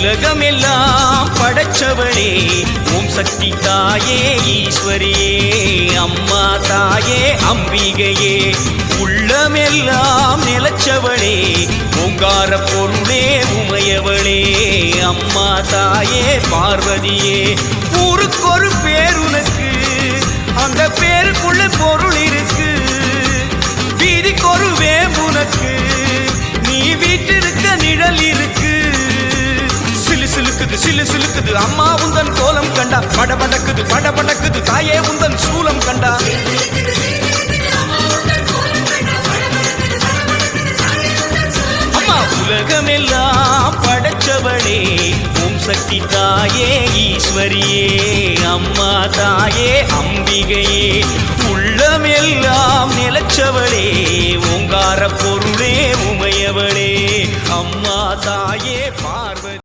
உலகமெல்லாம் படைச்சவளே ஓம் சக்தி தாயே ஈஸ்வரியே அம்மா தாயே அம்பிகையே உள்ளமெல்லாம் நிலச்சவளே ஓங்கார பொருளே உமையவளே அம்மா தாயே பார்வதியே ஊருக்கொரு பேர் உனக்கு அந்த பேருக்குள்ள பொருள் இருக்கு வீதிக்கொரு வேம்புனக்கு நீ வீட்டிருக்க நிழல் இருக்கு சிலு சிலுக்குது அம்மா உந்தன் கோலம் கண்டா படபடக்குது தாயே உந்தன் சூலம் கண்டா அம்மா உலகமெல்லாம் படைச்சவளே ஓம் சக்தி தாயே ஈஸ்வரியே அம்மா தாயே அம்பிகையே உள்ளமெல்லாம் நிலச்சவளே ஓங்கார பொருளே உமையவளே அம்மா தாயே